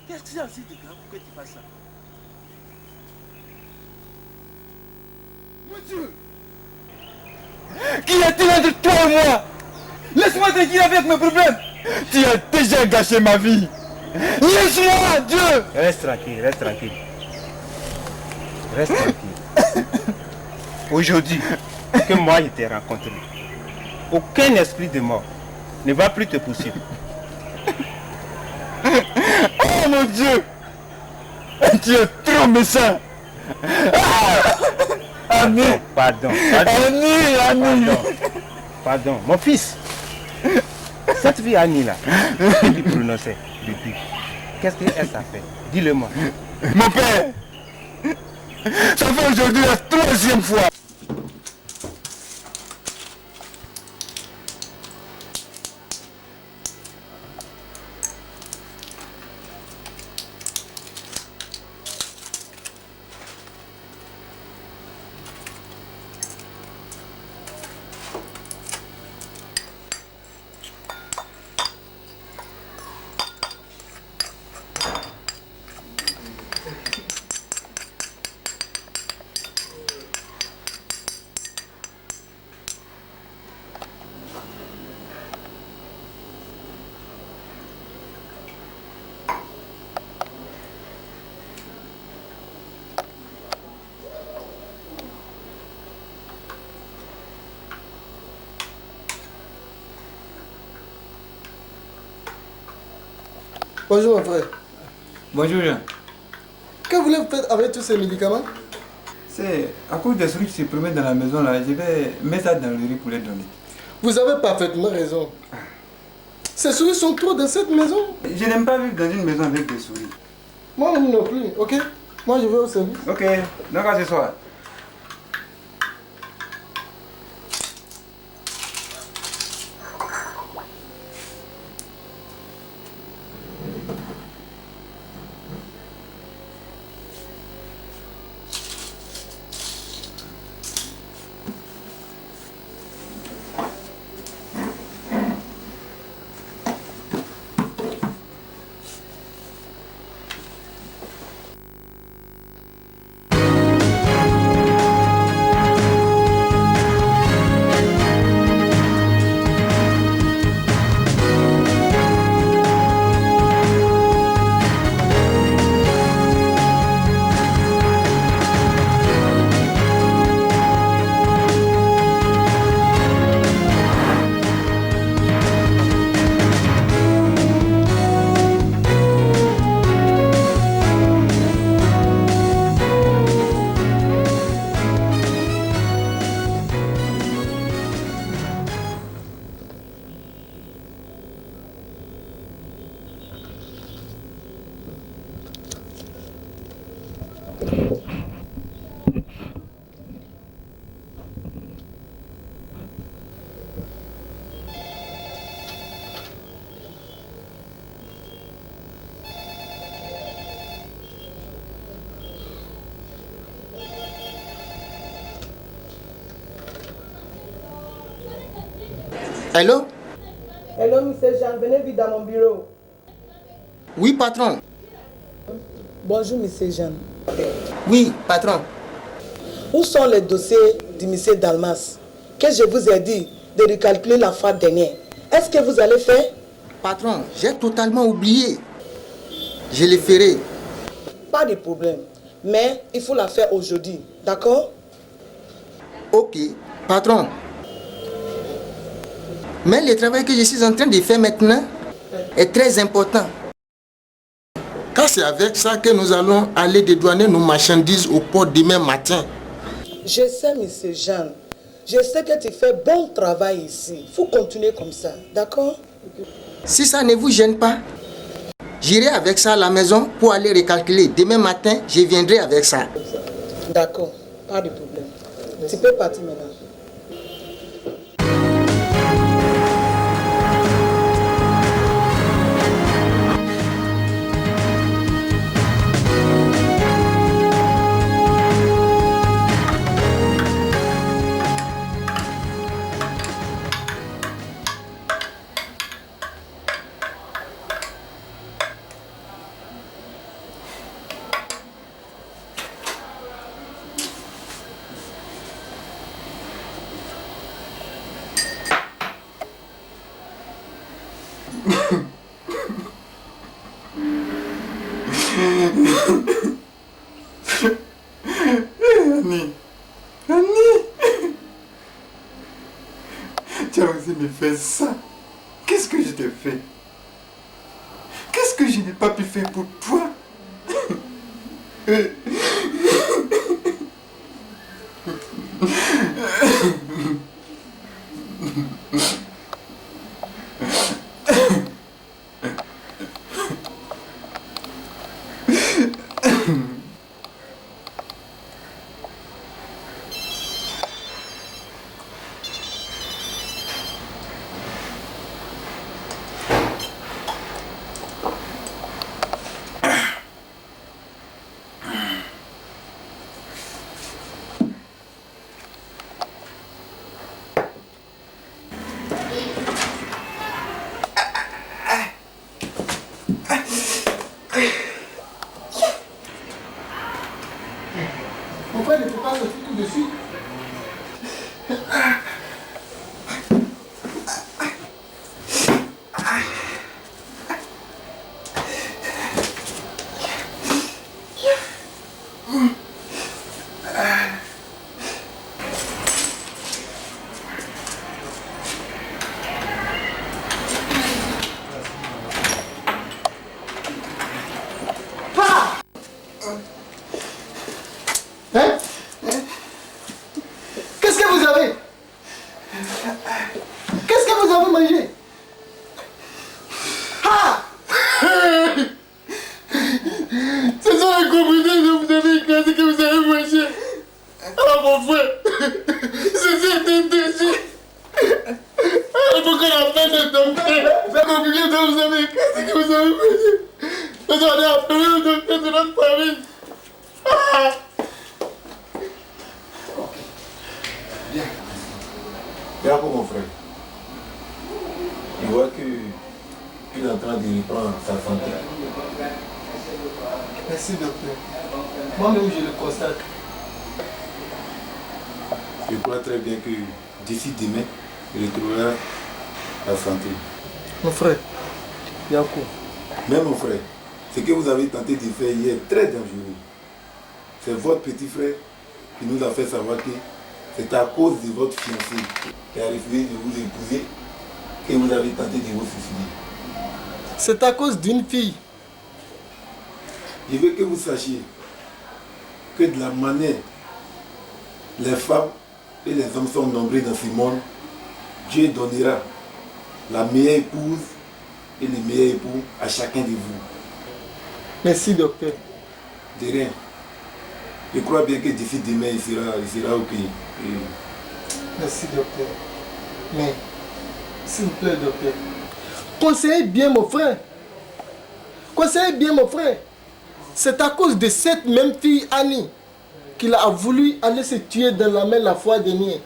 Qu'est-ce qu'il y a aussi de grave pour que tu fasses ça? Mon Dieu! Qu'y a-t-il entre toi et moi? Laisse-moi tranquille avec mes problèmes! Tu as déjà gâché ma vie! Laisse-moi, Dieu! Reste tranquille, reste tranquille. Reste tranquille. Aujourd'hui, que moi je t'ai rencontré, aucun esprit de mort ne va plus te poursuivre. Oh mon Dieu! Tu es trop méchant! Ami! Pardon, Ami! pardon. Mon fils, cette fille Annie là, que tu prononçais depuis, qu'est-ce qu'elle ça fait? Dis-le-moi. Mon père! Ça fait aujourd'hui la troisième fois! Bonjour mon frère. Bonjour Jean. Que voulez-vous faire avec tous ces médicaments? C'est à cause des souris qui se promènent dans la maison là, je vais mettre ça dans le riz pour les donner. Vous avez parfaitement raison. Ces souris sont trop dans cette maison. Je n'aime pas vivre dans une maison avec des souris. Moi non plus, ok? Moi je vais au service. Ok, donc à ce soir. Allô? Hello, monsieur Jean, venez vite dans mon bureau. Oui, patron. Bonjour, monsieur Jean. Oui, patron. Où sont les dossiers du monsieur Dalmas que je vous ai dit de recalculer la fois dernière? Est-ce que vous allez faire? Patron, j'ai totalement oublié. Je le ferai. Pas de problème. Mais il faut la faire aujourd'hui. D'accord? Ok, patron. Mais le travail que je suis en train de faire maintenant est très important. Car c'est avec ça que nous allons aller dédouaner nos marchandises au port demain matin. Je sais, monsieur Jean. Je sais que tu fais bon travail ici. Il faut continuer comme ça. D'accord? Si ça ne vous gêne pas, j'irai avec ça à la maison pour aller recalculer. Demain matin, je viendrai avec ça. D'accord. Pas de problème. Tu peux partir maintenant. Annie, Annie, tu as osé me faire ça. Qu'est-ce que je t'ai fait? Qu'est-ce que je n'ai pas pu faire pour toi? Mon frère ne peut pas sortir tout de suite. Hein? Qu'est-ce que vous avez? Qu'est-ce que vous avez mangé? Ah! Ce sont les comprimés de vous donner qu'est-ce que vous avez mangé. Ah mon frère! Ceci est interdit! Il faut qu'on appelle le docteur! C'est compliqué de vous avez qu'est-ce que vous avez mangé? Vous allez appeler le docteur de notre famille! Ah! Bien. Bien pour mon frère. Je vois qu'il est en train de reprendre sa santé. Merci docteur. Moi-même je le constate. Je crois très bien que d'ici demain, il retrouvera la santé. Mon frère, Yakou. Mais mon frère, ce que vous avez tenté de faire hier est très dangereux. C'est votre petit frère qui nous a fait savoir que c'est à cause de votre fiancé qui a refusé de vous épouser que vous avez tenté de vous suicider. C'est à cause d'une fille. Je veux que vous sachiez que de la manière les femmes et les hommes sont nombreux dans ce monde, Dieu donnera la meilleure épouse et le meilleur époux à chacun de vous. Merci docteur. De rien. Je crois bien que d'ici demain, il sera ok. Merci docteur. Mais, s'il vous plaît docteur, conseillez bien mon frère. Conseillez bien mon frère. C'est à cause de cette même fille Annie qu'il a voulu aller se tuer dans la mer la fois dernière.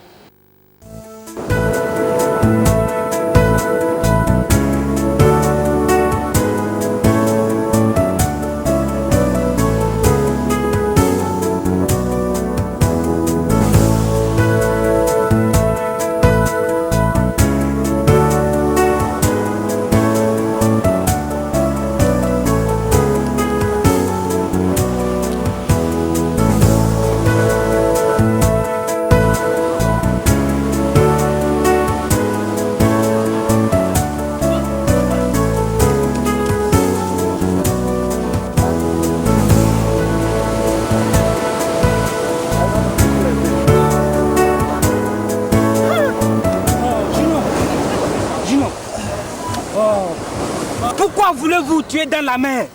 Pourquoi voulez-vous tuer dans la mer?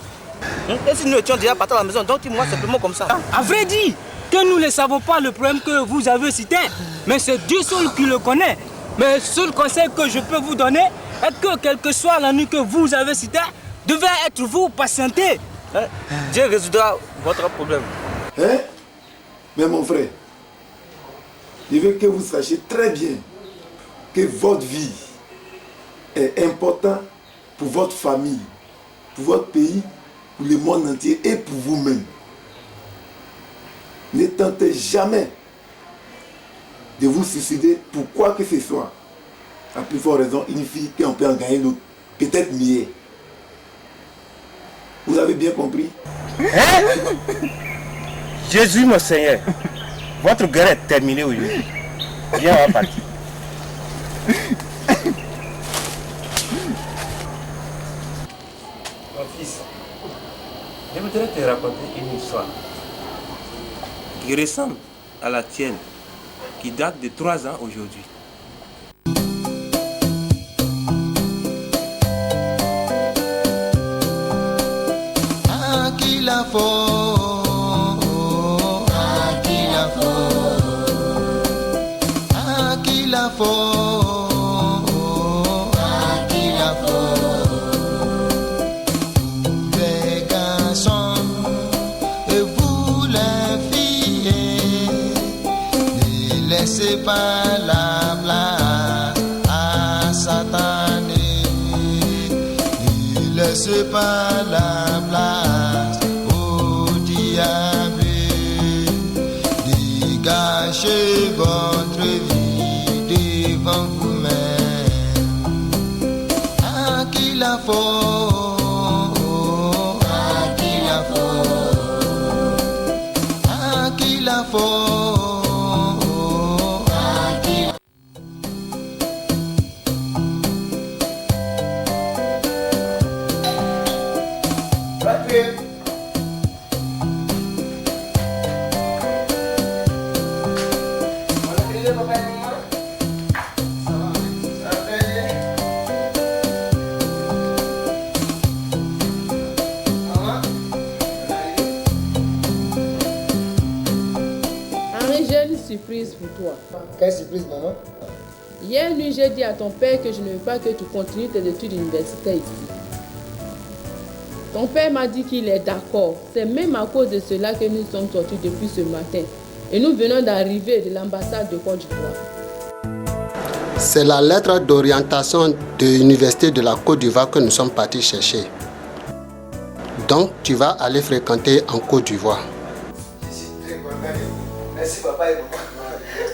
Et si nous étions déjà partis à la maison, donc dis-moi simplement comme ça. À vrai dire, que nous ne savons pas le problème que vous avez cité, mais c'est Dieu seul qui le connaît. Mais le seul conseil que je peux vous donner est que quelle que soit la nuit que vous avez cité, devez être vous patienter. Hein? Dieu résoudra votre problème. Hein? Mais mon frère, je veux que vous sachiez très bien que votre vie est importante pour votre famille, pour votre pays, pour le monde entier et pour vous-même. Ne tentez jamais de vous suicider pour quoi que ce soit. À plus forte raison, une fille qui en peut en gagner l'autre. peut-être mieux. Vous avez bien compris? Hein? Jésus, mon Seigneur, votre guerre est terminée aujourd'hui. Viens, on va partir. Mon fils, je voudrais te raconter une histoire qui ressemble à la tienne, qui date de 3 ans aujourd'hui. Les garçons et vous les filles, ne laissez pas la place à Satan, ne laissez pas la place au diable. Dégagez votre vie devant vous-même. À qui la faute? À qui la faute? À qui la faute? À qui la... Henri, j'ai une surprise pour toi. Quelle surprise, maman? Hier nuit, j'ai dit à ton père que je ne veux pas que tu continues tes études universitaires ici. Ton père m'a dit qu'il est d'accord. C'est même à cause de cela que nous sommes sortis depuis ce matin. Et nous venons d'arriver de l'ambassade de Côte d'Ivoire. C'est la lettre d'orientation de l'université de la Côte d'Ivoire que nous sommes partis chercher. Donc, tu vas aller fréquenter en Côte d'Ivoire. Je suis très content de vous. Merci papa et maman.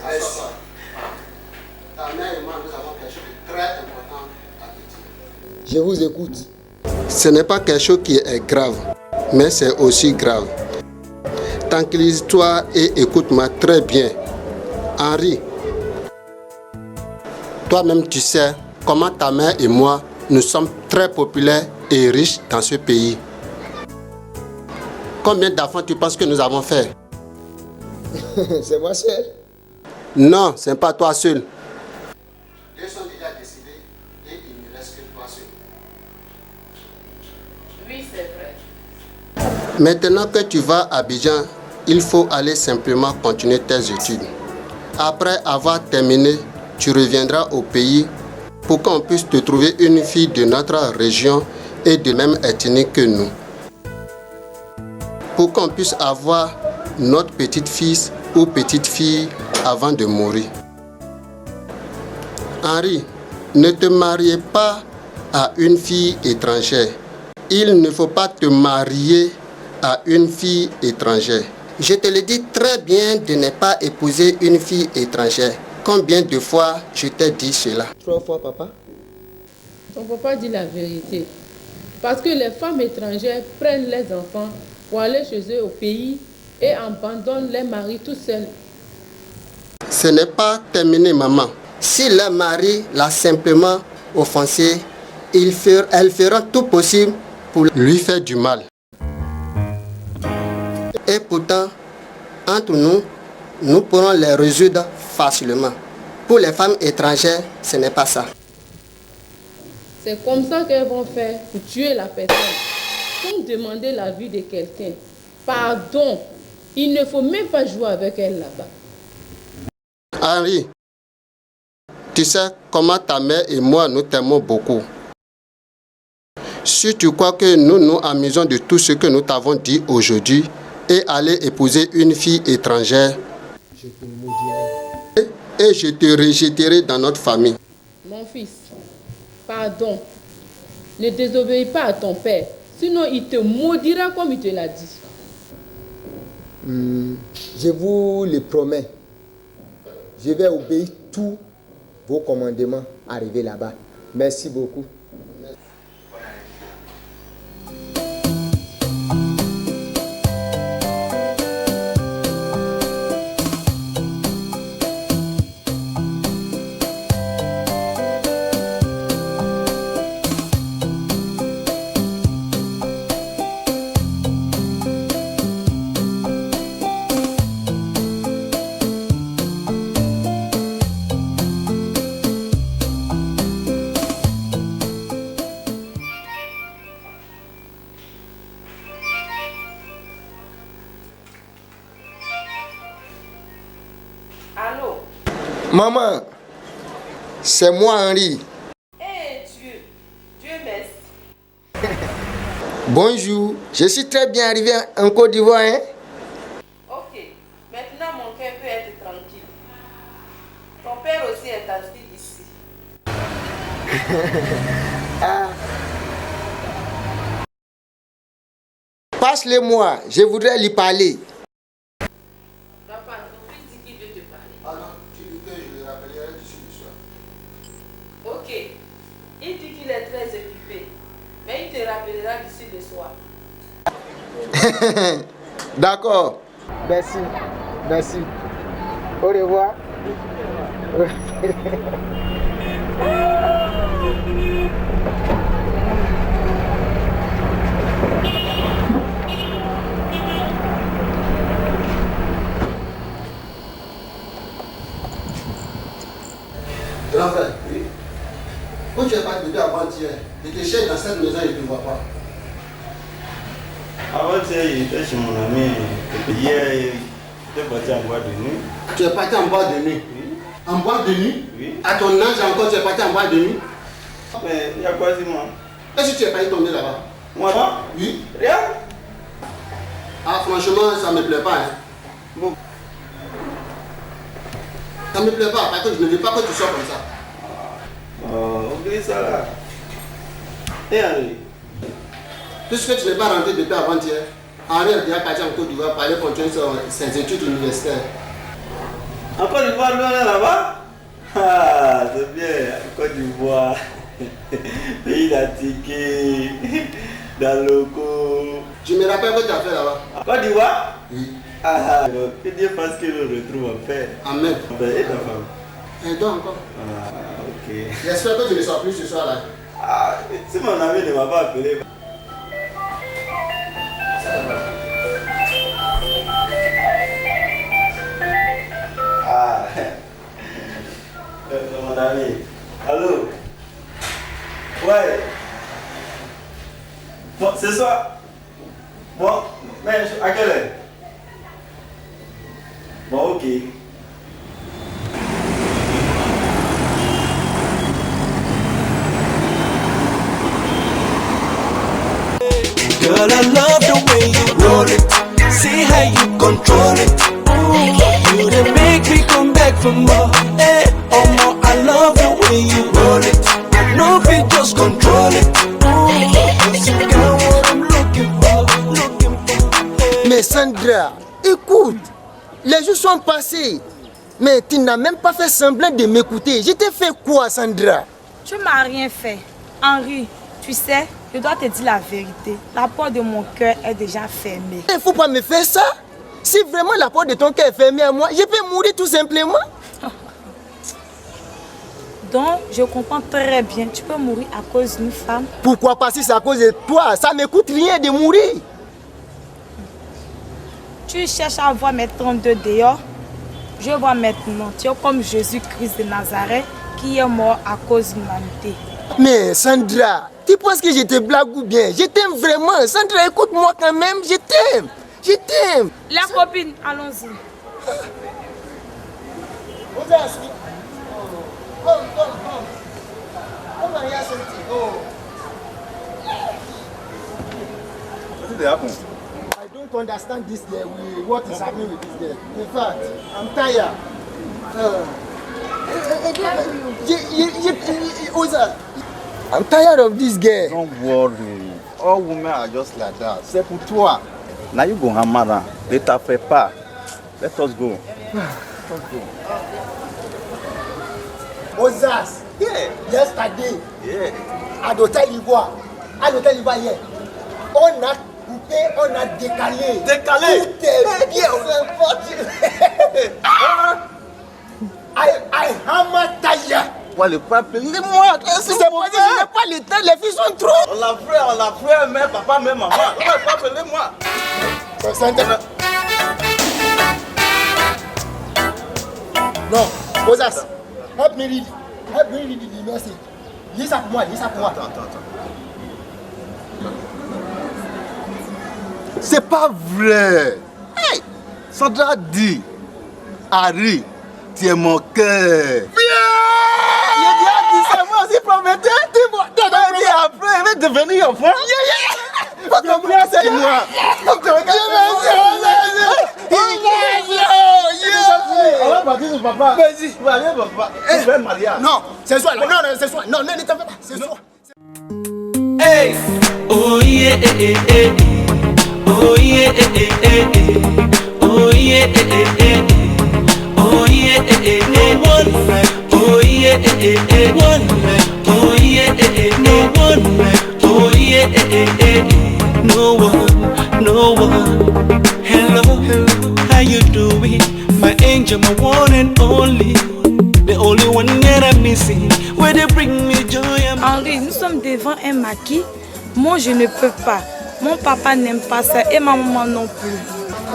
Merci. Ta mère et moi, nous avons quelque chose de très important à te dire. Je vous écoute. Ce n'est pas quelque chose qui est grave, mais c'est aussi grave. Tranquillise-toi et écoute-moi très bien. Henri, toi-même tu sais comment ta mère et moi, nous sommes très populaires et riches dans ce pays. Combien d'enfants tu penses que nous avons fait? C'est moi seul. Non, ce n'est pas toi seul. Deux sont déjà décidés et il ne reste que toi seul. Oui, c'est vrai. Maintenant que tu vas à Abidjan, il faut aller simplement continuer tes études. Après avoir terminé, tu reviendras au pays pour qu'on puisse te trouver une fille de notre région et de même ethnie que nous. Pour qu'on puisse avoir notre petite-fils ou petite-fille avant de mourir. Henri, ne te marie pas à une fille étrangère. Il ne faut pas te marier à une fille étrangère. Je te le dis très bien de ne pas épouser une fille étrangère. Combien de fois je t'ai dit cela? 3 fois, papa. Ton papa dit la vérité. Parce que les femmes étrangères prennent les enfants pour aller chez eux au pays et abandonnent les maris tout seuls. Ce n'est pas terminé, maman. Si le mari l'a simplement offensé, elle fera tout possible pour lui faire du mal. Et pourtant, entre nous, nous pourrons les résoudre facilement. Pour les femmes étrangères, ce n'est pas ça. C'est comme ça qu'elles vont faire pour tuer la personne. Sans demander l'avis de quelqu'un. Pardon, il ne faut même pas jouer avec elle là-bas. Henri, tu sais comment ta mère et moi nous t'aimons beaucoup. Si tu crois que nous nous amusons de tout ce que nous t'avons dit aujourd'hui et aller épouser une fille étrangère, Je te maudirai. et je te rejetterai dans notre famille. Mon fils, pardon, ne désobéis pas à ton père, sinon il te maudira comme il te l'a dit. Je vous le promets. Je vais obéir tous vos commandements arrivés là-bas. Merci beaucoup. Maman, c'est moi Henri. Eh Dieu merci. Bonjour, je suis très bien arrivé en Côte d'Ivoire. Hein? Ok, maintenant mon cœur peut être tranquille. Ton père aussi est assis ici. Passe-le-moi, je voudrais lui parler. Papa, ton fils dit qu'il veut te parler. Ah non, tu dis que je le rappellerai d'ici le soir. Ok, il dit qu'il est très occupé, mais il te rappellera d'ici le soir. D'accord. Merci, merci. Au revoir. Grand frère, oui. Quand tu n'es pas bébé avant-hier, je te cherche dans cette maison et je ne te vois pas. Avant-hier, il était chez mon ami. Et puis hier, il était parti en boîte de nuit. Tu es parti en boîte de nuit? Oui. En boîte de nuit? Oui. À ton âge encore, tu es parti en boîte de nuit? Mais il y a quoi, dis-moi? Est-ce que tu es pas tombé là-bas? Moi? Oui. Rien? Ah, franchement, ça ne me plaît pas. Hein. Bon. Ça ne me plaît pas, parce que je ne veux pas que tu sois comme ça. Oublie ça là. Et Henri? Puisque tu n'es pas rentré depuis avant-hier, Henri est déjà parti en Côte d'Ivoire pour aller continuer ses études universitaires. En Côte d'Ivoire, lui, on est là-bas? Ah, c'est bien, en Côte d'Ivoire. Pays d'Atiké, dans le locaux. Je me rappelle que tu as fait là-bas. En Côte d'Ivoire? Oui. Ah, que Dieu fasse qu'il le retrouve en paix. Amen. Et ta femme? Elle dort encore. Ah, ok. J'espère que tu ne sors plus ce soir là. Ah, si mon ami ne m'a pas appelé. Ah, mon ami. Allô? Ouais. Bon, c'est ça. Bon, mais à quelle heure? Bon, ok. Girl, I love the way you roll it. See how you control it. Ooh, you done make me come back for more. Hey, oh more, I love the way you roll it. I know if you just control it. Ooh, you got what I'm looking for. Mais Sandra, écoute, les jours sont passés. Mais tu n'as même pas fait semblant de m'écouter. Je t'ai fait quoi, Sandra? Tu m'as rien fait. Henri, tu sais, je dois te dire la vérité. La porte de mon cœur est déjà fermée. Il ne faut pas me faire ça. Si vraiment la porte de ton cœur est fermée à moi, je peux mourir tout simplement. Donc, je comprends très bien. Tu peux mourir à cause d'une femme. Pourquoi pas si c'est à cause de toi? Ça ne me coûte rien de mourir. Tu cherches à voir mes 32 dehors. Je vois maintenant, tu es comme Jésus-Christ de Nazareth qui est mort à cause de l'humanité. Mais Sandra, tu penses que je te blague ou bien? Je t'aime vraiment. Sandra, écoute-moi quand même. Je t'aime. Je t'aime. La copine, allons-y. I don't understand this girl. What is happening with this girl? In fact, I'm tired. I'm tired of this girl. Don't worry. All women are just like that. C'est pour toi. Now you go hammer. Ne t'en fais pas. Let us go. Let's go. Ozas. Yeah. Yesterday. Yeah. À l'hôtel Ivoire. À l'hôtel Ivoire hier. On a coupé, on a décalé. Décalé. Tout est bien. I hammer tire. Moi, le pas moi. C'est pour ça que je n'ai pas le temps. Les filles sont trop. On l'a fait, mais papa, mais maman. On va pas appeler moi. Non, Ozas. Help me read. Help me read the message. Lis ça pour moi, lis ça pour moi. Attends. C'est pas vrai. Hey, Sandra dit, Harry, tu es mon cœur. J'ai déjà dit ça, moi aussi promettais. Après, il va devenir enfant. C'est moi. On va partir sur papa. Vas-y. Allez, papa. Tu veux marier. Non, c'est soi. Non, c'est soi. Non, ne t'en fais pas. C'est soi. Hey, oh yeah, eh, eh, eh. Oh yeah, eh, eh, eh, eh. Oh yeah, eh, eh, eh, eh. Oh yeah, eh, eh, eh. No one like. Oh yeah, eh, eh, eh. One like. Oh yeah, eh, eh, eh. No one like. Oh yeah, eh, eh, eh. No one, no one. Hello, hello, how you doing? My angel, my one and only. The only one that I'm missing. Where they bring me joy. Henri, nous sommes devant un maquis. Moi, je ne peux pas. Mon papa n'aime pas ça et ma maman non plus.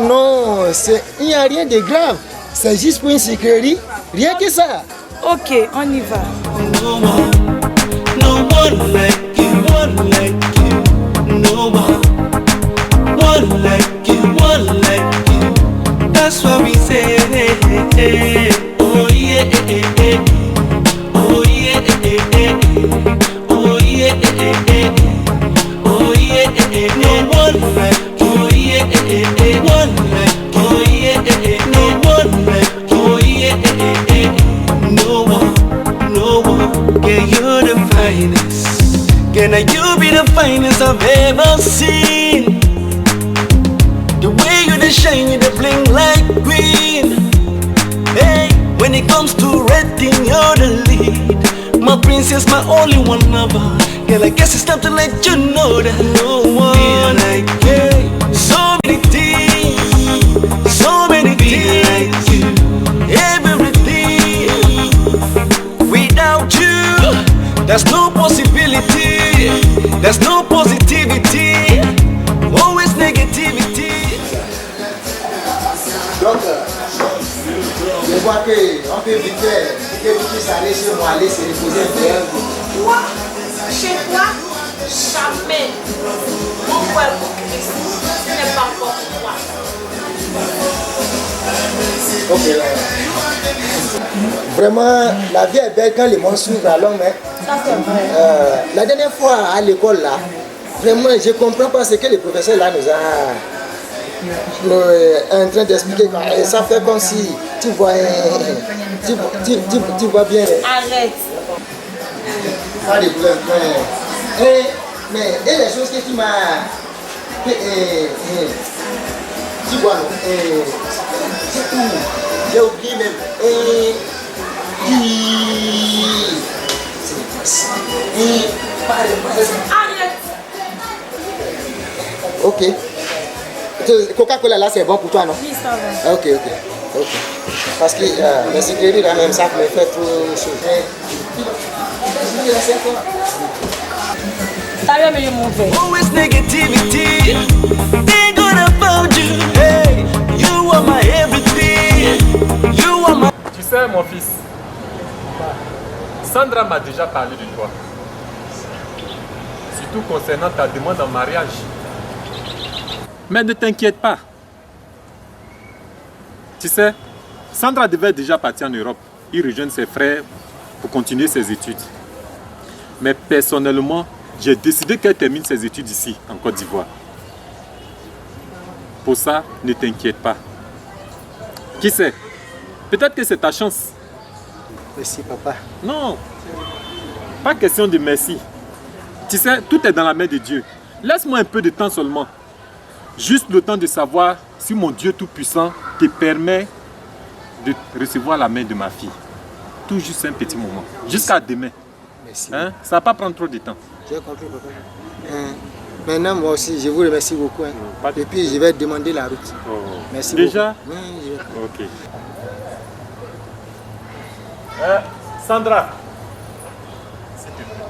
Non, il n'y a rien de grave. C'est juste pour une sécurité. Rien que ça. Ok, on y va. No one like you, one like you. No one like you, one like you. That's what we say. Oh yeah, eh, eh, eh. Oh yeah, eh, eh, eh. Oh yeah, eh, eh, eh. Oh yeah, eh, eh, no one like. Oh yeah, eh, eh, eh. One like. Oh yeah, eh, eh, no one like. Oh yeah, eh, eh, eh. No one, no one. Yeah, you're the finest. Can you be the finest I've ever seen? The way you shine, you bling like green. Hey, when it comes to rating, you're the lead. My princess, my only one lover. Girl, I guess it's time to let you know that no one like you. So many things, so many things like you. Everything without you, there's no possibility. There's no positivity. Always negativity. Donc, je vois qu'on peut vite faire que vous puissiez aller chez moi, aller se reposer un peu. Toi, chez toi, jamais. Mon frère pour Christ, ce n'est pas encore pour toi. Ok, là. Vraiment, la vie est belle quand les mondes s'ouvrent à l'homme. Ça, c'est vrai. La dernière fois à l'école, là, vraiment, je ne comprends pas ce que le professeur là nous a en train d'expliquer. Ça fait comme si tu vois, tu vois bien. Arrête. Pas de problème. Mais et les choses que tu m'as. Tu vois, non? C'est tout. J'ai oublié même. Arrête. Ok. Coca-Cola là c'est bon pour toi, non? Oui, ça va. Ok. Parce que les sécurités là même ça me fait trop chaud. T'as bien mon verre. Always negativity. Think good about you. Hey, you are my everything. You are my. Tu sais, mon fils, Sandra m'a déjà parlé de toi. Surtout concernant ta demande en mariage. Mais ne t'inquiète pas. Tu sais, Sandra devait déjà partir en Europe. Il rejoindre ses frères pour continuer ses études. Mais personnellement, j'ai décidé qu'elle termine ses études ici, en Côte d'Ivoire. Pour ça, ne t'inquiète pas. Qui sait? Peut-être que c'est ta chance. Merci, papa. Non, pas question de merci. Tu sais, tout est dans la main de Dieu. Laisse-moi un peu de temps seulement. Juste le temps de savoir si mon Dieu Tout-Puissant te permet de recevoir la main de ma fille. Tout juste un petit moment. Jusqu'à demain. Merci. Hein? Ça ne va pas prendre trop de temps. J'ai compris, papa. Maintenant, moi aussi, je vous remercie beaucoup. Et puis, je vais demander la route. Oh. Merci Déjà? beaucoup. Ok. Sandra, s'il te plaît.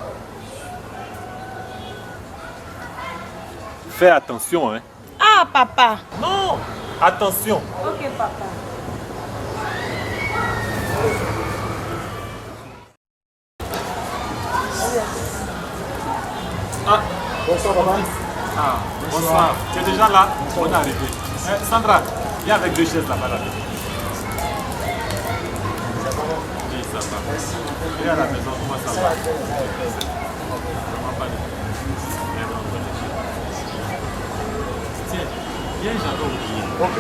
Fais attention, hein. Ah, papa. Non, attention. Ok, papa. Ah, bonsoir, papa. Ah, bonsoir. Tu es déjà là? On est arrivé. Sandra, viens avec 2 chaises là-bas. là-bas. Et à la maison, comment ça va? Vraiment pas de tiens, viens, j'avais oublié. Ok.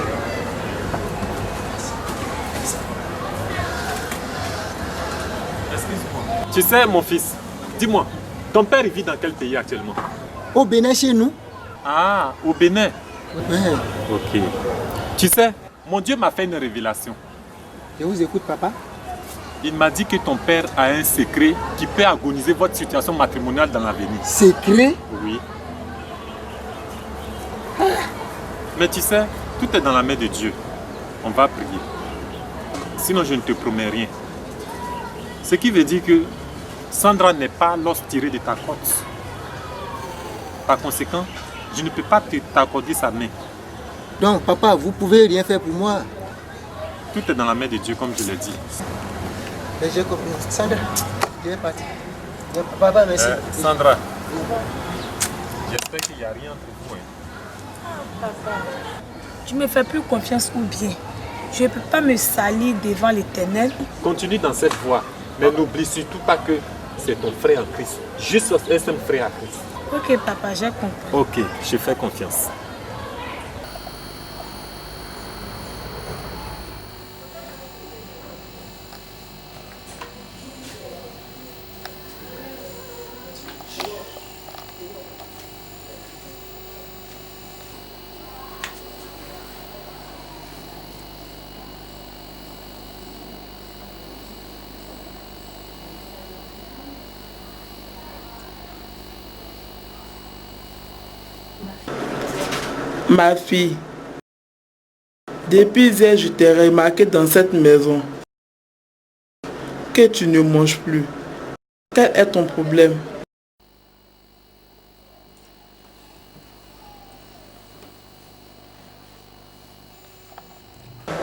Excuse-moi. Tu sais, mon fils, dis-moi, ton père il vit dans quel pays actuellement? Au Bénin, chez nous. Ah, au Bénin. Oui. Ok. Tu sais, mon Dieu m'a fait une révélation. Je vous écoute, papa. Il m'a dit que ton père a un secret qui peut agoniser votre situation matrimoniale dans l'avenir. Secret? Oui. Mais tu sais, tout est dans la main de Dieu. On va prier. Sinon, je ne te promets rien. Ce qui veut dire que Sandra n'est pas l'os tiré de ta côte. Par conséquent, je ne peux pas t'accorder sa main. Donc, papa, vous pouvez rien faire pour moi. Tout est dans la main de Dieu, comme je l'ai dit. Mais j'ai compris. Sandra, je vais partir. Papa, merci. Sandra, j'espère qu'il n'y a rien entre vous. Papa, tu me fais plus confiance ou bien je ne peux pas me salir devant l'Éternel. Continue dans cette voie, mais n'oublie surtout pas que c'est ton frère en Christ. Juste un seul frère en Christ. Ok, papa, j'ai compris. Ok, je fais confiance. Ma fille, depuis hier, je t'ai remarqué dans cette maison que tu ne manges plus. Quel est ton problème?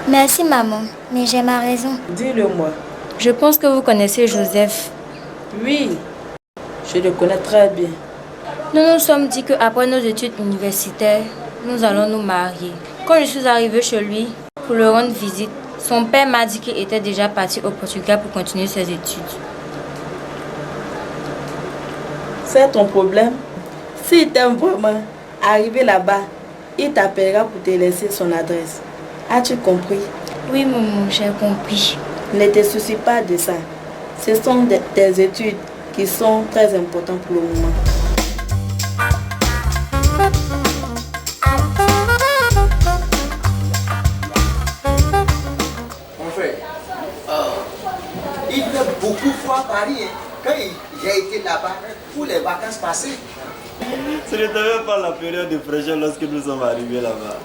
Merci maman, mais j'ai ma raison. Dis-le-moi. Je pense que vous connaissez Joseph. Oui, je le connais très bien. Nous nous sommes dit qu'après nos études universitaires, nous allons nous marier. Quand je suis arrivée chez lui pour le rendre visite, son père m'a dit qu'il était déjà parti au Portugal pour continuer ses études. C'est ton problème. S'il t'aime vraiment, arrivé là-bas, il t'appellera pour te laisser son adresse. As-tu compris? Oui, maman, j'ai compris. Ne te soucie pas de ça. Ce sont tes études qui sont très importantes pour le moment. Il fait beaucoup froid à Paris. Quand j'ai été là-bas pour les vacances passées. Ce n'était même pas la période de fraîcheur lorsque nous sommes arrivés là-bas.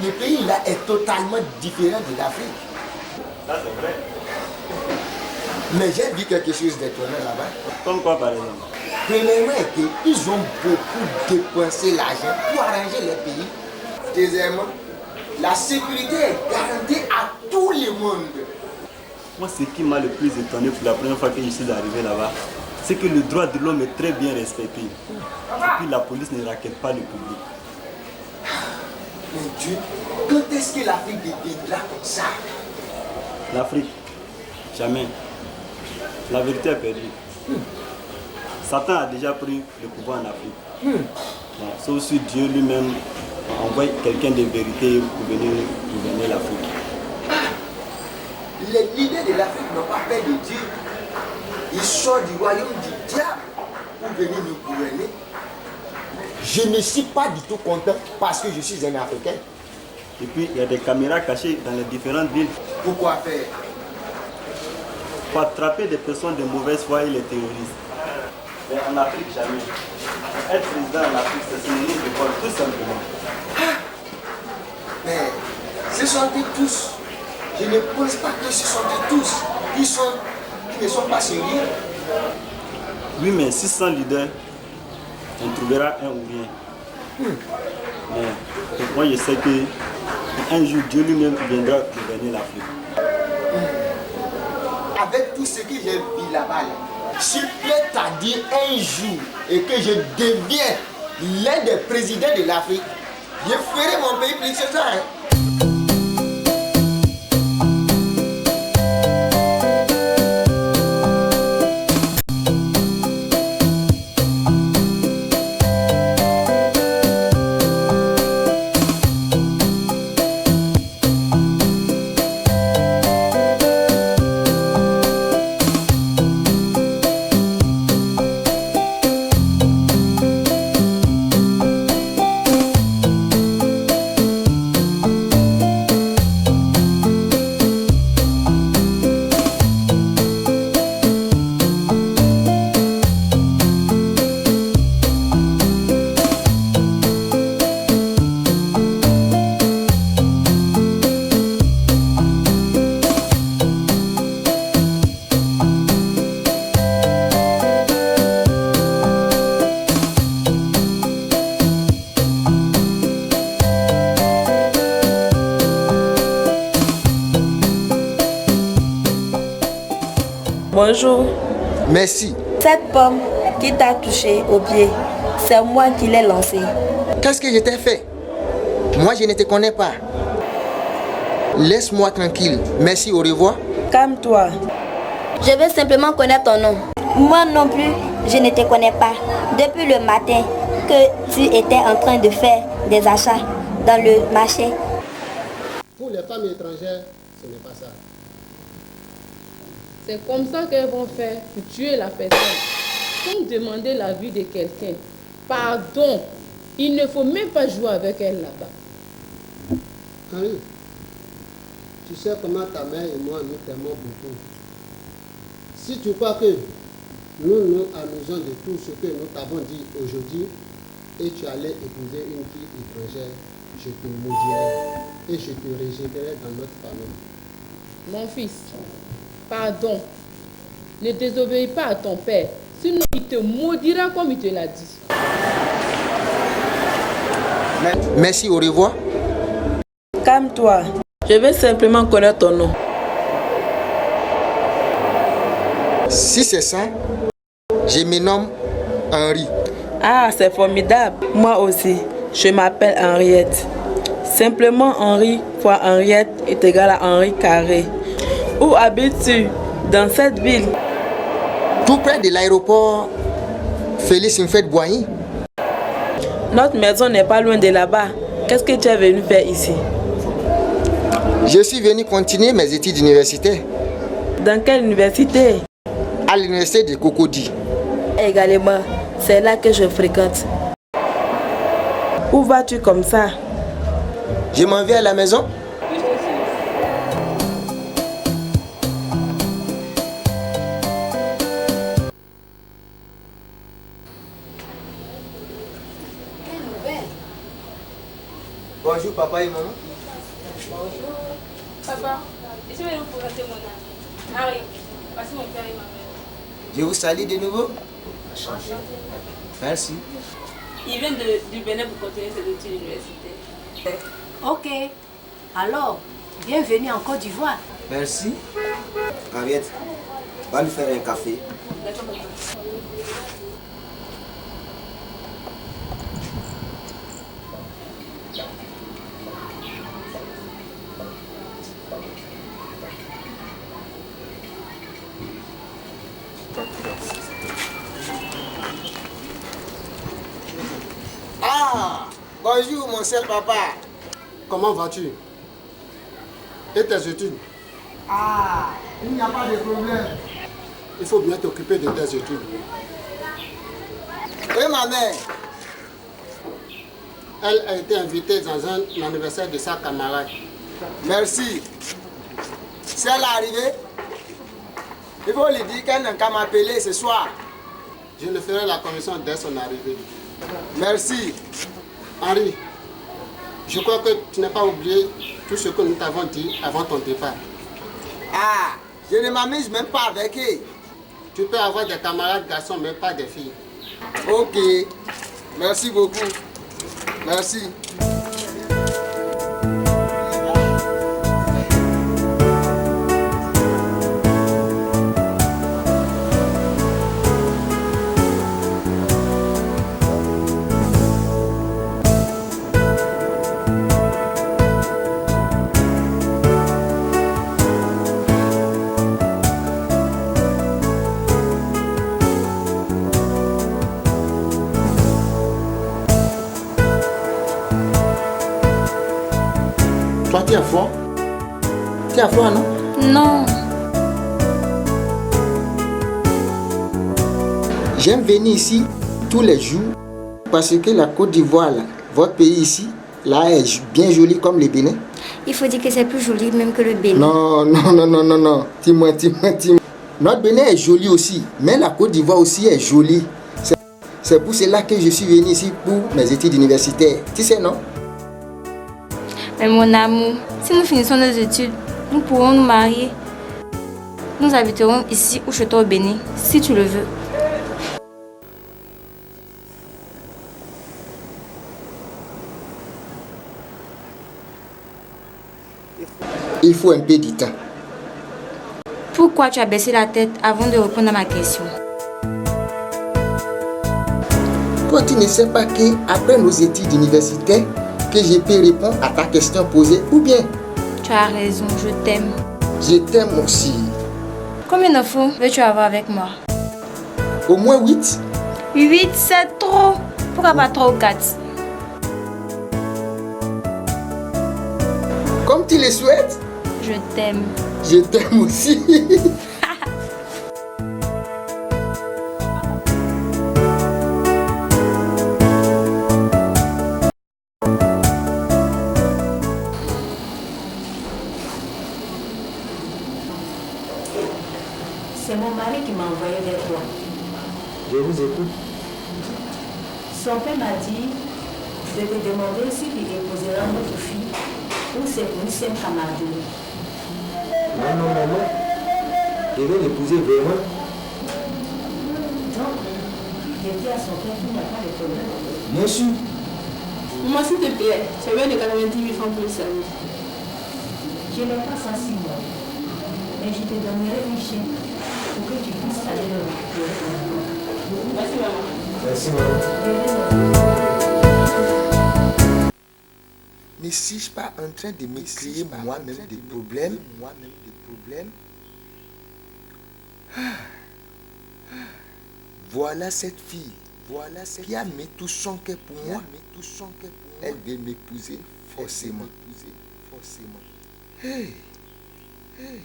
Le pays là est totalement différent de l'Afrique. Ça c'est vrai. Mais j'ai vu quelque chose d'étonnant là-bas. Comme quoi par exemple? Premièrement, ils ont beaucoup dépensé l'argent pour arranger les pays. Deuxièmement, la sécurité est garantie à tout le monde. Moi, ce qui m'a le plus étonné pour la première fois que je suis arrivé là-bas, c'est que le droit de l'homme est très bien respecté. Et puis la police ne raquette pas le public. Mon Dieu, quand est-ce que l'Afrique deviendra comme ça? L'Afrique, jamais. La vérité est perdue. Satan a déjà pris le pouvoir en Afrique. Bon, sauf si Dieu lui-même envoie quelqu'un de vérité pour venir gouverner l'Afrique. Les leaders de l'Afrique n'ont pas peur de Dieu. Ils sortent du royaume du diable pour venir nous gouverner. Je ne suis pas du tout content parce que je suis un Africain. Et puis il y a des caméras cachées dans les différentes villes. Pourquoi faire? Pour attraper des personnes de mauvaise foi et les terroristes. Mais en Afrique, jamais. Être président en Afrique, c'est synonyme de vol, tout simplement. Mais ce sont tous. Je ne pense pas que ce sont tous qui ne sont pas sérieux. Oui, mais si sans leader, on trouvera un ou rien. Mais moi, je sais qu'un jour, Dieu lui-même viendra gouverner l'Afrique. Avec tout ce que j'ai vu là-bas, je suis prêt à dire un jour et que je deviens l'un des présidents de l'Afrique. Je ferai mon pays plus que ça. Bonjour. Merci. Cette pomme qui t'a touché au pied, c'est moi qui l'ai lancée. Qu'est-ce que je t'ai fait? Moi, je ne te connais pas. Laisse-moi tranquille. Merci, au revoir. Calme-toi. Je veux simplement connaître ton nom. Moi non plus, je ne te connais pas. Depuis le matin que tu étais en train de faire des achats dans le marché. Pour les femmes étrangères, ce n'est pas ça. C'est comme ça qu'elles vont faire pour tuer la personne. Comme demander l'avis de quelqu'un. Pardon, il ne faut même pas jouer avec elle là-bas. Henri, tu sais comment ta mère et moi nous t'aimons beaucoup. Si tu crois que nous nous amusons de tout ce que nous t'avons dit aujourd'hui et tu allais épouser une fille étrangère, je te maudirai et je te rejetterai dans notre famille. Mon fils, pardon, ne désobéis pas à ton père, sinon il te maudira comme il te l'a dit. Merci, au revoir. Calme-toi. Je veux simplement connaître ton nom. Si c'est ça, je me nomme Henri. Ah, c'est formidable. Moi aussi, je m'appelle Henriette. Simplement Henri fois Henriette est égal à Henri Carré. Où habites-tu? Dans cette ville? Tout près de l'aéroport Félix Mfet-Boigny. Notre maison n'est pas loin de là-bas. Qu'est-ce que tu es venu faire ici? Je suis venu continuer mes études universitaires. Dans quelle université? À l'université de Cocody. Également, c'est là que je fréquente. Où vas-tu comme ça? Je m'en vais à la maison. Bonjour papa et maman. Bonjour. Papa, je vais vous présenter mon ami. Harry, voici mon père et ma mère. Je vous salue de nouveau. Merci. Il vient du Bénin pour continuer ses études universitaires. Ok. Alors, bienvenue en Côte d'Ivoire. Merci. Henriette, va lui faire un café. D'accord, papa. Ah, bonjour mon seul papa. Comment vas-tu? Et tes études? Ah, il n'y a pas de problème. Il faut bien t'occuper de tes études. Et ma mère? Elle a été invitée dans un anniversaire de sa camarade. Merci. Si elle est arrivée, il faut lui dire qu'elle n'a qu'à m'appeler ce soir. Je le ferai la commission dès son arrivée. Merci. Henri, je crois que tu n'as pas oublié tout ce que nous t'avons dit avant ton départ. Ah, je ne m'amuse même pas avec eux. Tu peux avoir des camarades garçons, mais pas des filles. Ok. Merci beaucoup. Merci. Toi, tu es fort? Tu es fort, non? Non. J'aime venir ici tous les jours parce que la Côte d'Ivoire, là, votre pays ici, là, est bien joli comme le Bénin. Il faut dire que c'est plus joli même que le Bénin. Non. Dis-moi. Notre Bénin est joli aussi, mais la Côte d'Ivoire aussi est jolie. C'est pour cela que je suis venu ici pour mes études universitaires. Tu sais, non? Mais mon amour, si nous finissons nos études, nous pourrons nous marier. Nous habiterons ici ou chez toi au Bénin, si tu le veux. Il faut un peu de temps. Pourquoi tu as baissé la tête avant de répondre à ma question? Toi, tu ne sais pas qu'après nos études universitaires, que je peux répondre à ta question posée ou bien? Tu as raison, je t'aime. Je t'aime aussi. Combien d'enfants veux-tu avoir avec moi? Au moins 8. 8, c'est trop. Pourquoi pas 3 ou 4? Comme tu le souhaites. Je t'aime. Je t'aime aussi. C'est mon mari qui m'a envoyé vers toi. Je vous écoute. Son père m'a dit de te demander s'il épousera notre fille ou c'est pour une simple camaraderie. Non, maman. Je vais l'épouser vraiment. Donc, j'ai dit à son père qu'il n'y a pas de problème. Bien sûr. Maman, s'il te plaît, je veux de 90 000 francs pour le service. Je n'ai pas ça 6 mois. Mais je te donnerai une chaîne pour que tu puisses aller le récupérer. Merci, maman. Merci, maman. Ne suis-je pas en train de me créer moi-même des problèmes? Voilà cette fille. Qui a mis tout son cœur pour moi. Elle veut m'épouser forcément. Hey.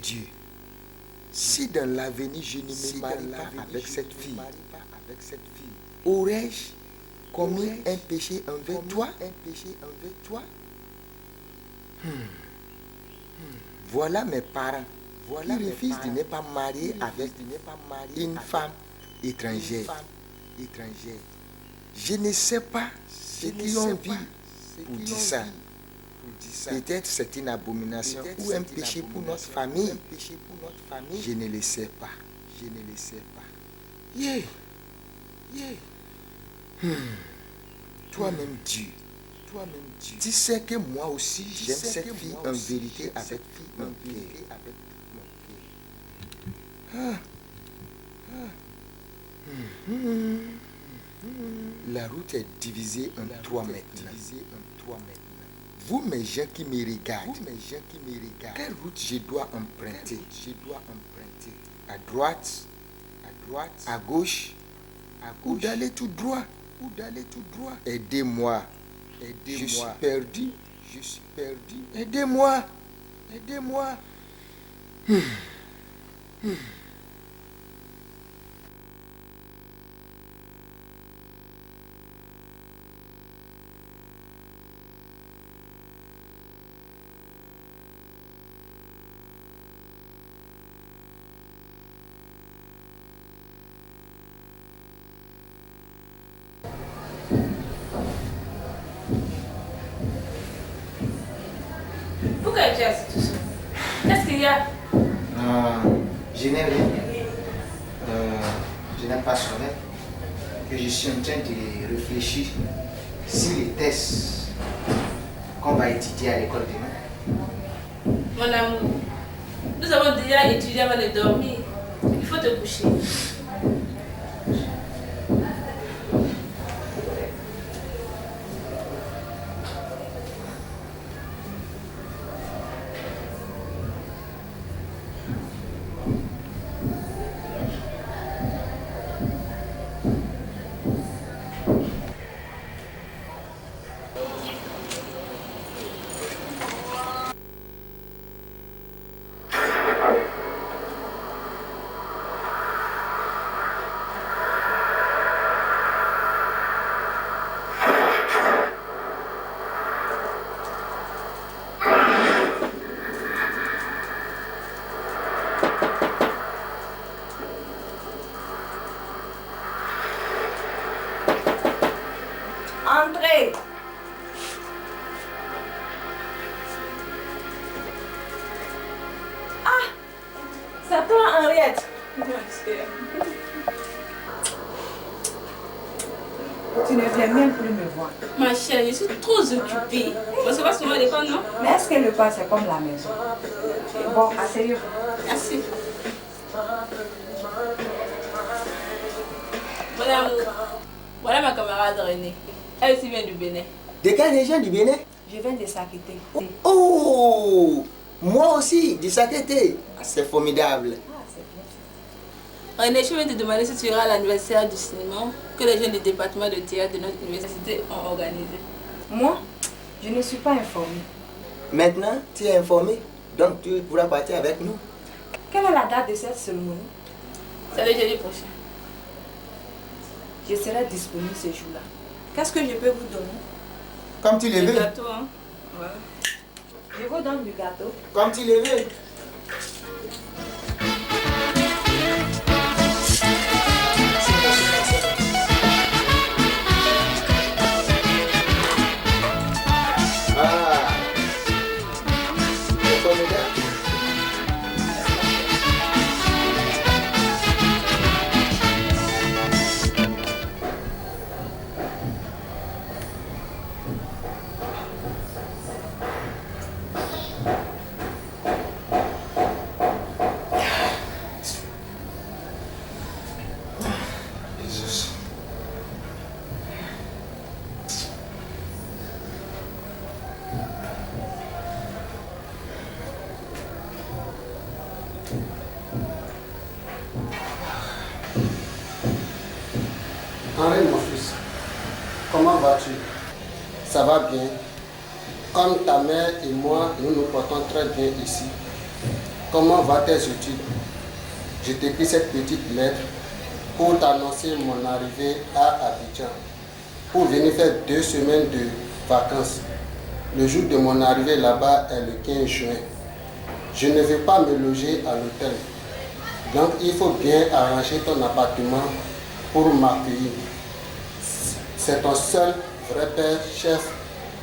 Dieu, si dans l'avenir je ne me marie pas avec cette fille, aurais-je commis un péché envers toi? Voilà mes parents qui refusent de ne pas marier avec une femme étrangère. Je ne sais pas ce qu'ils ont vu pour dire ça. Peut-être c'est une abomination ou un péché pour notre famille. Je ne le sais pas. Yeah. Toi-même Dieu. Tu sais que moi aussi j'aime cette fille en vérité avec tout mon cœur. La route est divisée en 3 maintenant. Vous mes gens qui me regardent, quelle route je dois emprunter? À droite, à gauche, ou d'aller tout droit? Aidez-moi. Je suis perdu. Aidez-moi. Pourquoi tu es assis tout seul? Qu'est-ce qu'il y a? Je n'ai rien. Je n'ai pas sonné. Que je suis en train de réfléchir sur les tests qu'on va étudier à l'école demain. Mon amour, nous avons déjà étudié avant de dormir. Il faut te coucher. Entrez. Ah, c'est toi, Henriette. Tu ne viens même plus me voir. Ma chère, je suis trop occupée. On se voit souvent à l'école, non? Mais est-ce que le pas c'est comme la maison? Bon, asseyez-vous. Merci. Mon amour, voilà ma camarade Renée. Elle aussi vient du Bénin. De quelle région du Bénin? Je viens de Sakété. Oh, moi aussi, du Sakété. C'est formidable. René, je viens te demander si tu iras à l'anniversaire du cinéma que les jeunes du département de théâtre de notre université ont organisé. Moi, je ne suis pas informée. Maintenant, tu es informé, donc tu pourras partir avec nous. Quelle est la date de cette cérémonie? C'est le jeudi prochain. Je serai disponible ce jour-là. Qu'est-ce que je peux vous donner? Comme tu le veux. Gâteau, hein? Voilà. Je vous donne du gâteau. Comme tu le veux. Henri, mon fils, comment vas-tu? Ça va bien. Comme ta mère et moi, nous nous portons très bien ici. Comment va tes études? Je t'écris cette petite lettre pour t'annoncer mon arrivée à Abidjan, pour venir faire 2 semaines de vacances. Le jour de mon arrivée là-bas est le 15 juin. Je ne vais pas me loger à l'hôtel. Donc il faut bien arranger ton appartement pour m'accueillir. C'est ton seul vrai père, chef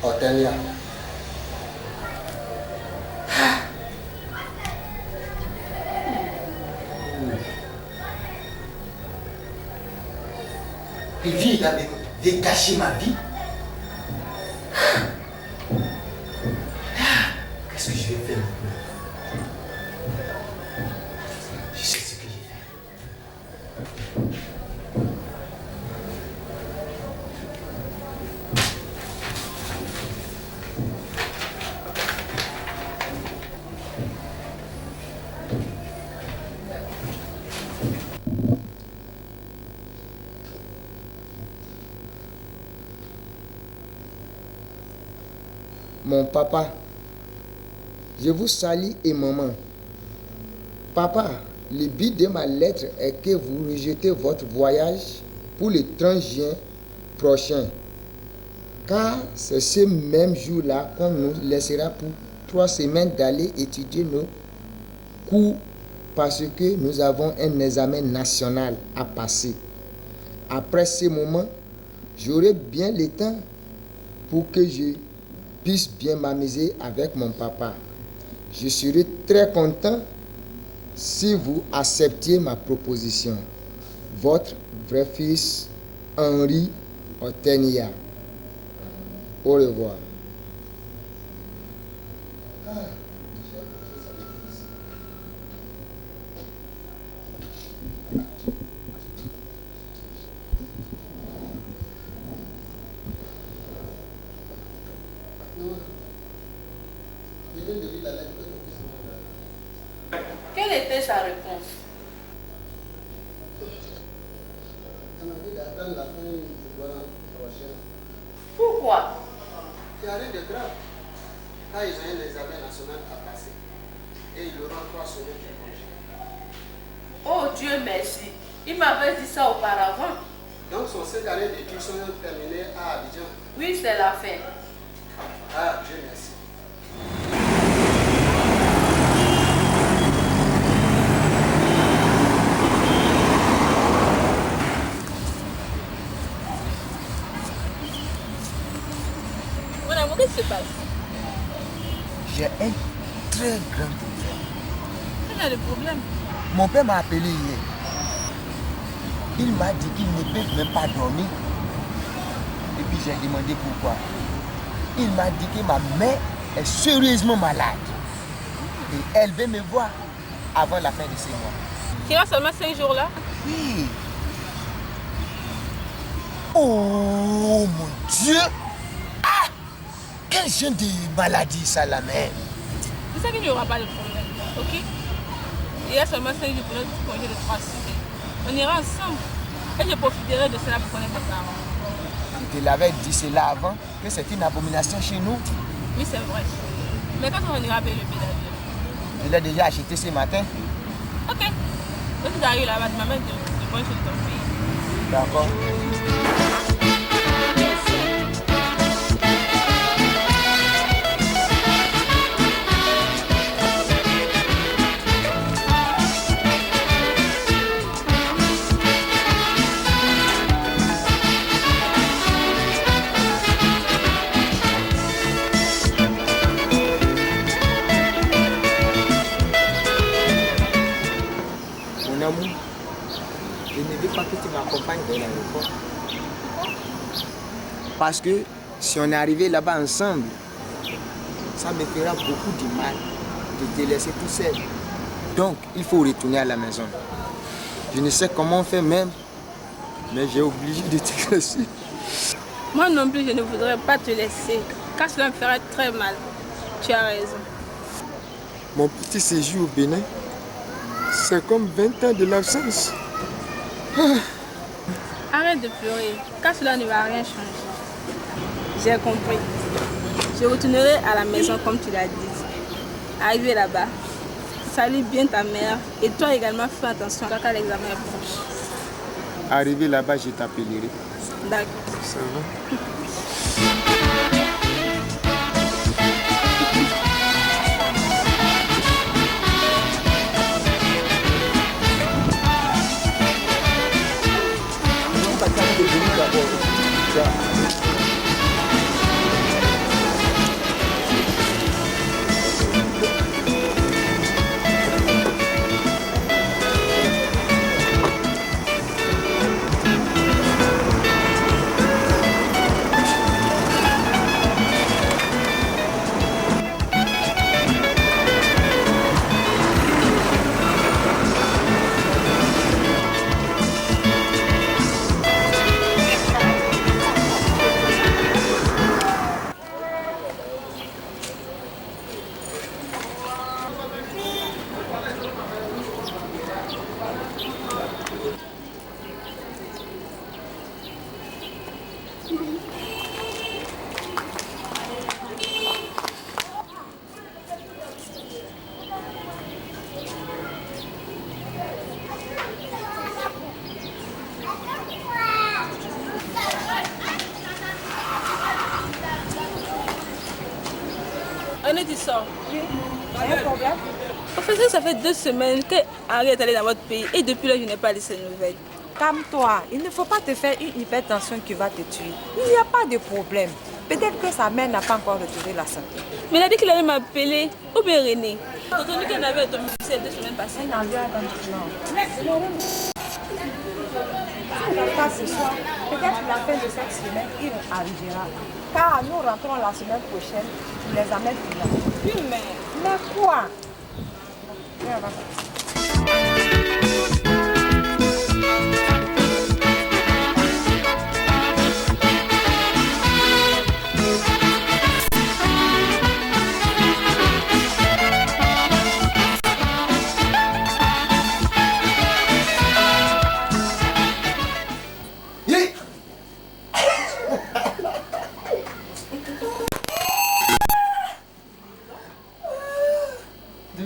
Otenia. Et lui, il avait gâché ma vie. Qu'est-ce que je vais faire maintenant? Je sais ce que j'ai fait. Mon papa, je vous salue et maman. Papa, le but de ma lettre est que vous rejetez votre voyage pour le 30 juin prochain. Car c'est ce même jour-là qu'on nous laissera pour 3 semaines d'aller étudier nos cours parce que nous avons un examen national à passer. Après ce moment, j'aurai bien le temps pour que je puisse bien m'amuser avec mon papa. Je serai très content si vous acceptiez ma proposition. Votre vrai fils, Henri Otenia. Au revoir. Quelle était sa réponse? Elle m'a dit d'attendre la fin du mois prochain. Pourquoi? Il n'y a rien de grave. Là, ils ont un examen national à passer. Et ils auront 3 semaines de congé. Oh Dieu merci. Il m'avait dit ça auparavant. Donc son 5 années d'études sont terminées à Abidjan. Oui, c'est la fin. Ah, Dieu merci. Mon amour, qu'est-ce qui se passe? J'ai un très grand problème. Quel est le problème? Mon père m'a appelé hier. Il m'a dit qu'il ne peut même pas dormir. Et puis j'ai demandé pourquoi. Il m'a dit que ma mère est sérieusement malade. Et elle veut me voir avant la fin de ce mois. Tu as seulement 5 jours là? Oui. Oh mon Dieu! Ah! Quel genre de maladie ça la même? Vous savez qu'il n'y aura pas de problème, ok? Il y a seulement 5 jours pour notre congé de 3 semaines. On ira ensemble et je profiterai de cela pour connaître tes parents. Je te l'avais dit cela avant, que c'est une abomination chez nous. Oui, c'est vrai. Mais quand on ira payer le billet d'avion? Je l'ai déjà acheté ce matin. Ok. Quand tu arrives là-bas, tu m'amènes de bonnes choses de ton pays. D'accord. Mon amour, je ne veux pas que tu m'accompagnes vers l'aéroport. Parce que si on est arrivé là-bas ensemble, ça me fera beaucoup de mal de te laisser tout seul. Donc, il faut retourner à la maison. Je ne sais comment on fait même, mais j'ai obligé de te laisser. Moi non plus, je ne voudrais pas te laisser, car cela me ferait très mal. Tu as raison. Mon petit séjour au Bénin, c'est comme 20 ans de l'absence. Arrête de pleurer, car cela ne va rien changer. J'ai compris. Je retournerai à la maison comme tu l'as dit. Arrivé là-bas, salue bien ta mère et toi également fais attention quand l'examen est proche. Arrivé là-bas, je t'appellerai. D'accord. Ça va? René, tu sors. Oui. Pas de problème. En fait, ça fait 2 semaines que Henri est allé dans votre pays et depuis là, je n'ai pas laissé de nouvelles. Calme-toi, il ne faut pas te faire une hypertension qui va te tuer. Il n'y a pas de problème. Peut-être que sa mère n'a pas encore retrouvé la santé. Mais il a dit qu'il allait m'appeler. Ou bien René. Quand on dit qu'elle avait tombé ces 2 semaines passées. Elle n'en lui a pas maintenant. Si elle pas ce soir, peut-être la fin de cette semaine, il arrivera. Car nous rentrons la semaine prochaine pour les amènes finales. Oui, mais... Mais quoi? Viens, va.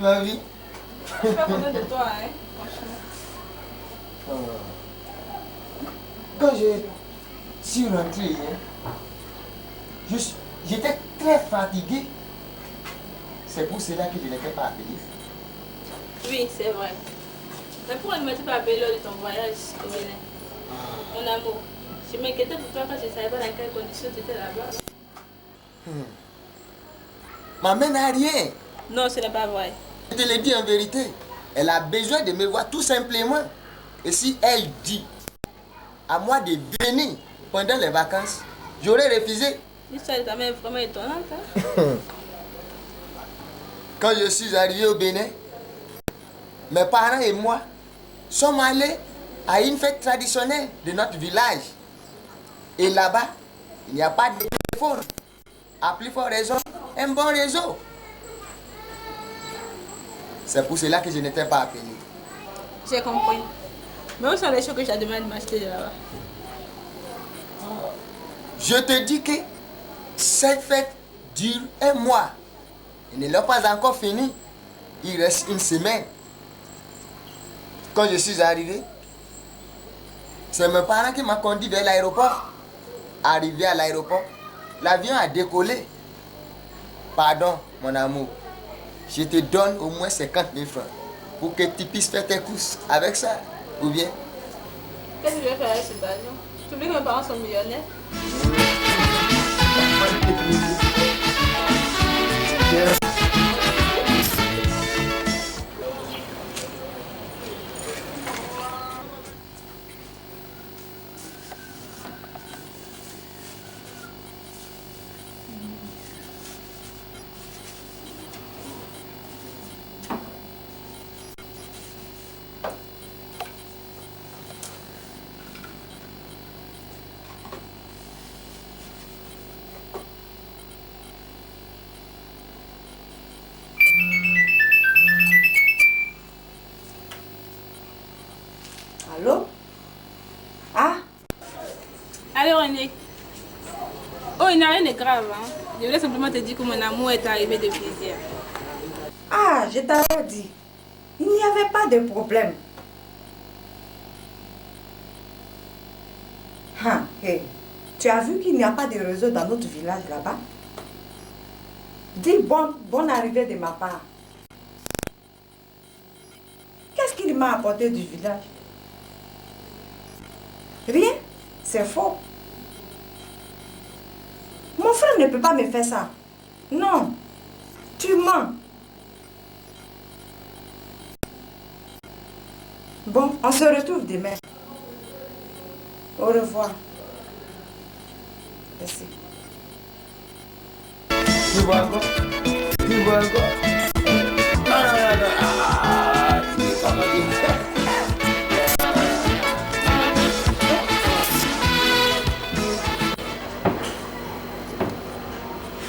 Ma vie. Je suis pas contente de toi, hein, franchement. Quand je suis rentré hier, j'étais très fatigué. C'est pour cela que je n'étais pas appelé. Oui, c'est vrai. Mais pourquoi ne m'as-tu pas appelé lors de ton voyage au Bénin? Mon amour, je m'inquiétais pour toi quand je ne savais pas dans quelles conditions tu étais là-bas. Ma mère n'a rien. Non, ce n'est pas vrai. Je te le dis en vérité. Elle a besoin de me voir tout simplement. Et si elle dit à moi de venir pendant les vacances, j'aurais refusé. L'histoire de ta mère est vraiment étonnante. Hein? Quand je suis arrivé au Bénin, mes parents et moi sommes allés à une fête traditionnelle de notre village. Et là-bas, il n'y a pas de téléphone. À plus fort raison, un bon réseau. C'est pour cela que je n'étais pas appelé. J'ai compris. Mais où sont les choses que j'ai demandé de m'acheter là-bas? Je te dis que cette fête dure un mois. Ils ne l'ont pas encore fini. Il reste une semaine. Quand je suis arrivé, c'est mes parents qui m'ont conduit vers l'aéroport. Arrivé à l'aéroport, l'avion a décollé. Pardon, mon amour. Je te donne au moins 50 000 francs pour que tu puisses faire tes courses avec ça. Ou bien? Qu'est-ce que je vais faire avec cet argent? Tu oublies que mes parents sont millionnaires? Allô? Ah? Allez René. Oh, il n'y a rien de grave. Hein? Je voulais simplement te dire que mon amour est arrivé depuis hier. Ah, je t'avais dit. Il n'y avait pas de problème. Ah, hey. Tu as vu qu'il n'y a pas de réseau dans notre village là-bas? Dis bonne arrivée de ma part. Qu'est-ce qu'il m'a apporté du village? Rien, c'est faux. Mon frère ne peut pas me faire ça. Non, tu mens. Bon, on se retrouve demain. Au revoir. Merci. Tu vois encore? Tu vois encore?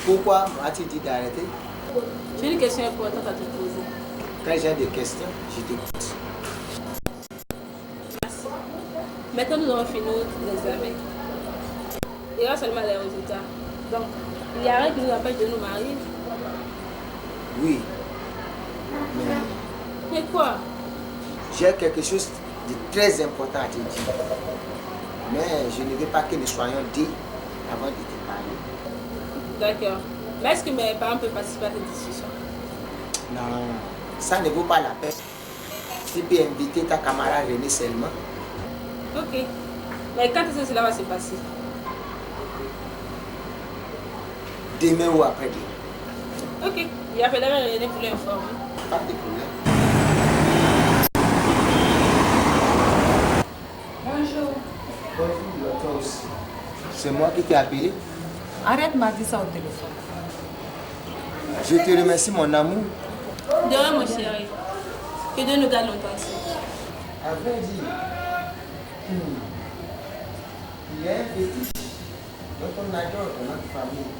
Pourquoi m'as-tu dit d'arrêter? J'ai une question importante à te poser. Quand j'ai des questions, je t'écoute. Merci. Maintenant, nous avons fini l'examen. Il y aura seulement les résultats. Donc, il y a rien qui nous empêche de nous marier. Oui. Mais quoi? J'ai quelque chose de très important à te dire. Mais je ne veux pas que nous soyons dits avant de te parler. D'accord. Mais est-ce que mes parents peuvent participer à cette discussion? Non, ça ne vaut pas la peine. Tu peux inviter ta camarade René seulement. Ok. Mais quand est-ce que cela va se passer? Demain ou après-demain. Ok. Il appellera René pour l'informer. Pas de problème. Bonjour. Bonjour, toi aussi. C'est moi qui t'ai appelé. Arrête ma vie ça au téléphone. Je te remercie, mon amour. De rien, mon chéri. Que Dieu nous garde longtemps ensemble. À vrai dire, il y a un fétiche dont on adore dans notre famille.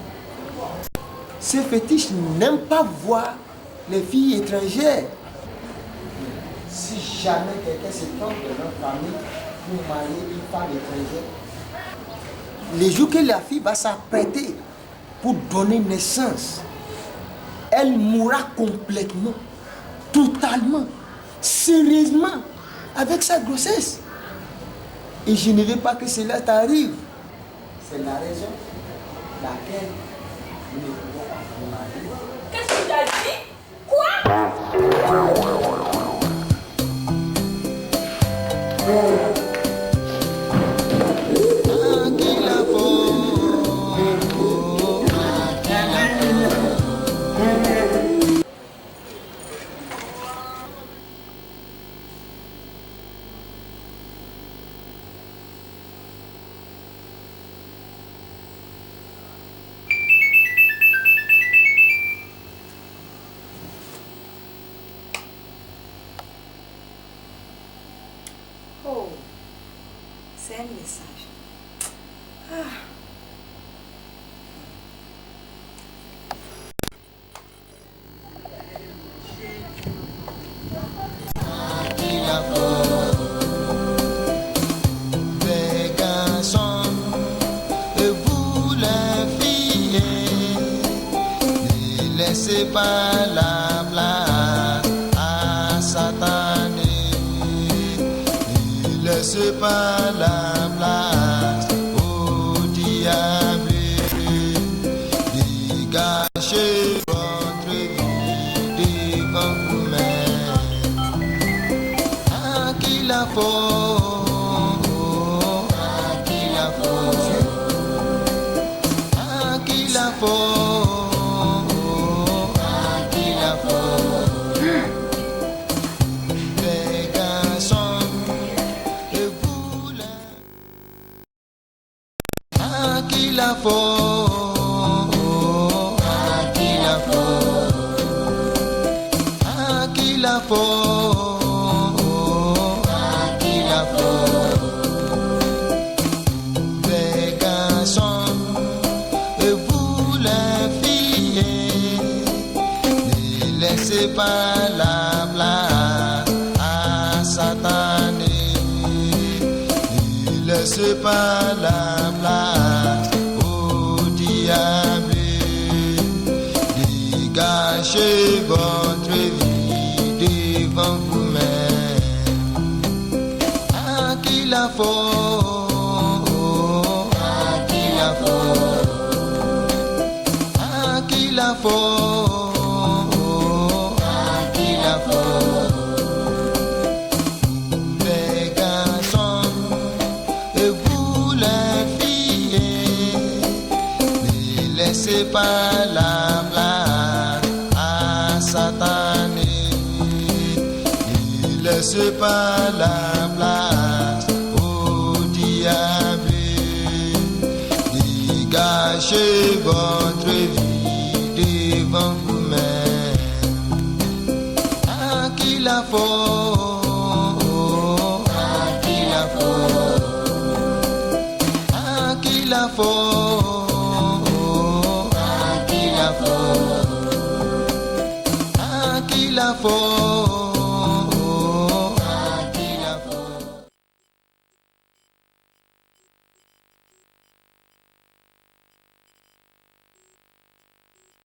Ce fétiche n'aime pas voir les filles étrangères. Si jamais quelqu'un se trompe dans notre famille pour marier une femme étrangère, les jours que la fille va s'apprêter pour donner naissance, elle mourra complètement, totalement, sérieusement, avec sa grossesse. Et je ne veux pas que cela t'arrive. C'est la raison laquelle nous ne pouvons pas vous marier. Qu'est-ce que tu as dit? Quoi? Oh, c'est un message. Les garçons et vous les filles, ne laissez pas la place à Satan, ne laissez pas la place au diable, dégagez votre vie devant vous-même. À qui la faute? À qui la faute? À qui la faute? À qui la faute? Les garçons et vous les... À qui la faute? À qui la faute? À qui la faute? Les garçons et vous les filles, ne laissez pas la place à Satan, ne laissez pas la place au diable, dégagez votre vie devant vous-même. À qui la faute? À qui la faute? À qui la faute? À qui la faute? Les garçons et vous les filles, ne laissez pas la place à Satan, ne laissez pas la place au diable, dégagez votre vie devant vous-même. À qui la faute? À qui la faute? À qui la faute? À qui la faute? À qui la faute?